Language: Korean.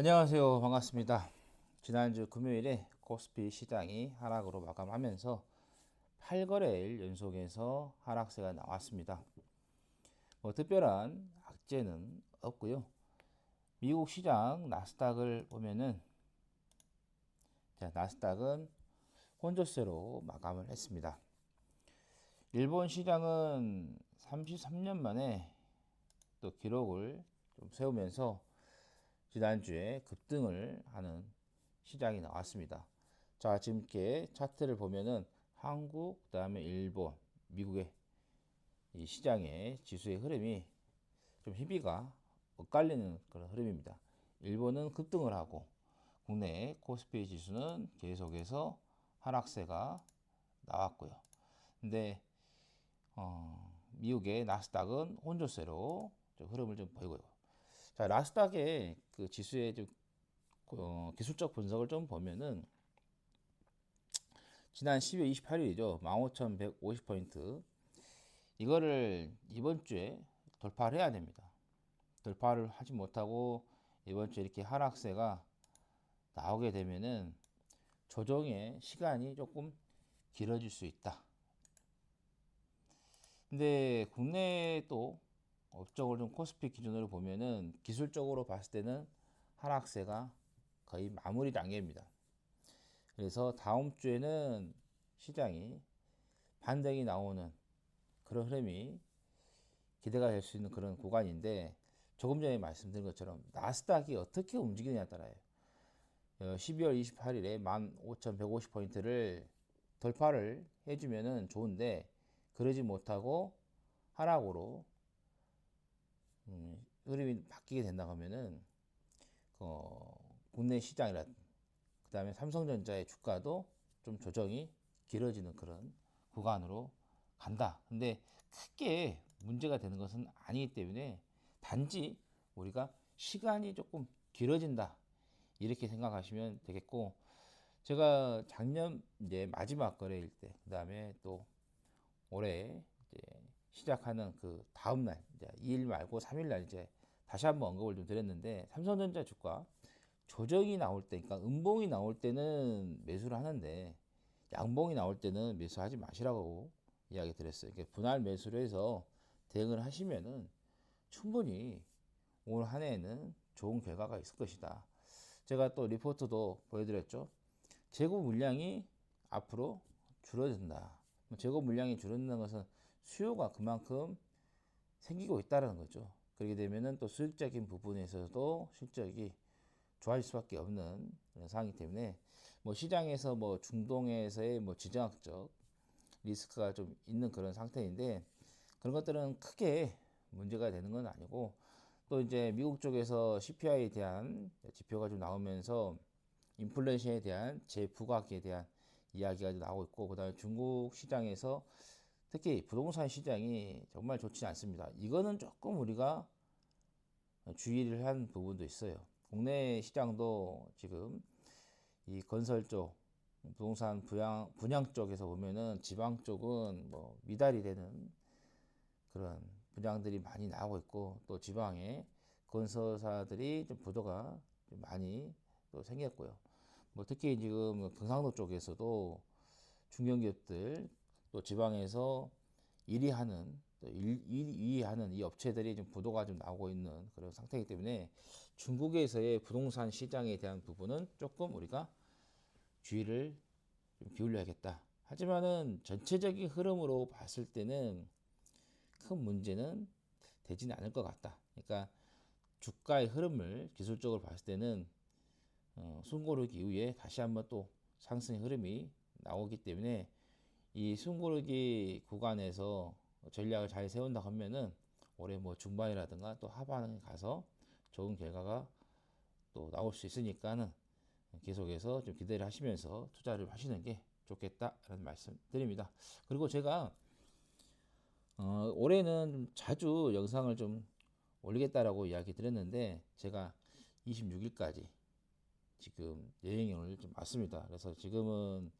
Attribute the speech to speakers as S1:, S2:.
S1: 안녕하세요. 반갑습니다. 지난주 금요일에 코스피 시장이 하락으로 마감하면서 8거래일 연속해서 하락세가 나왔습니다. 특별한 악재는 없고요. 미국 시장 나스닥을 보면은 나스닥은 혼조세로 마감을 했습니다. 일본 시장은 33년 만에 또 기록을 좀 세우면서 지난주에 급등을 하는 시장이 나왔습니다. 자, 지금 이렇게 차트를 보면은 한국, 그다음에 일본, 미국의 이 시장의 지수의 흐름이 좀 희비가 엇갈리는 그런 흐름입니다. 일본은 급등을 하고 국내 코스피 지수는 계속해서 하락세가 나왔고요. 근데 미국의 나스닥은 혼조세로 좀 흐름을 좀 보이고요. 자, 나스닥의 그 지수의 좀 기술적 분석을 좀 보면은 지난 12월 28일이죠. 15,150포인트. 이거를 이번 주에 돌파를 해야 됩니다. 돌파를 하지 못하고 이번 주에 이렇게 하락세가 나오게 되면은 조정의 시간이 조금 길어질 수 있다. 근데 국내 또 업적을 좀 코스피 기준으로 보면은 기술적으로 봤을 때는 하락세가 거의 마무리 단계입니다. 그래서 다음 주에는 시장이 반등이 나오는 그런 흐름이 기대가 될 수 있는 그런 구간인데, 조금 전에 말씀드린 것처럼 나스닥이 어떻게 움직이느냐에 따라요. 12월 28일에 15,150포인트를 돌파를 해주면은 좋은데, 그러지 못하고 하락으로 흐름이 바뀌게 된다고 하면은 국내 시장이라, 그 다음에 삼성전자의 주가도 좀 조정이 길어지는 그런 구간으로 간다. 근데 크게 문제가 되는 것은 아니기 때문에 단지 우리가 시간이 조금 길어진다, 이렇게 생각하시면 되겠고, 제가 작년 이제 마지막 거래일 때, 그 다음에 또 올해 이제 시작하는 그 다음 날, 이제 2일 말고 3일 날 이제 다시 한번 언급을 좀 드렸는데, 삼성전자 주가 조정이 나올 때, 그러니까 음봉이 나올 때는 매수를 하는데 양봉이 나올 때는 매수하지 마시라고 이야기 드렸어요. 그러니까 분할 매수를 해서 대응을 하시면은 충분히 올 한 해에는 좋은 결과가 있을 것이다. 제가 또 리포트도 보여드렸죠. 재고 물량이 앞으로 줄어든다. 재고 물량이 줄어드는 것은 수요가 그만큼 생기고 있다는 거죠. 그렇게 되면은 또 수익적인 부분에 있어서도 실적이 좋아질 수밖에 없는 그런 상황이기 때문에, 시장에서 중동에서의 지정학적 리스크가 좀 있는 그런 상태인데, 그런 것들은 크게 문제가 되는 건 아니고, 또 이제 미국 쪽에서 CPI에 대한 지표가 좀 나오면서 인플레이션에 대한 재부각에 대한 이야기가 나오고 있고, 그다음에 중국 시장에서 특히 부동산 시장이 정말 좋지 않습니다. 이거는 조금 우리가 주의를 한 부분도 있어요. 국내 시장도 지금 이 건설 쪽, 부동산 분양 쪽에서 보면은 지방 쪽은 미달이 되는 그런 분양들이 많이 나오고 있고, 또 지방에 건설사들이 좀 부도가 좀 많이 또 생겼고요. 특히 지금 경상도 쪽에서도 중견기업들, 또 지방에서 1위 하는 또 2위 하는 이 업체들이 좀 부도가 좀 나오고 있는 그런 상태이기 때문에, 중국에서의 부동산 시장에 대한 부분은 조금 우리가 주의를 좀 기울여야겠다. 하지만은 전체적인 흐름으로 봤을 때는 큰 문제는 되지는 않을 것 같다. 그러니까 주가의 흐름을 기술적으로 봤을 때는 숨고르기 이후에 다시 한번 또 상승의 흐름이 나오기 때문에, 이 숨고르기 구간에서 전략을 잘 세운다 하면은 올해 중반이라든가 또 하반에 가서 좋은 결과가 또 나올 수 있으니까는 계속해서 좀 기대를 하시면서 투자를 하시는 게 좋겠다라는 말씀 드립니다. 그리고 제가 올해는 좀 자주 영상을 좀 올리겠다라고 이야기 드렸는데, 제가 26일까지 지금 여행을 좀 왔습니다. 그래서 지금은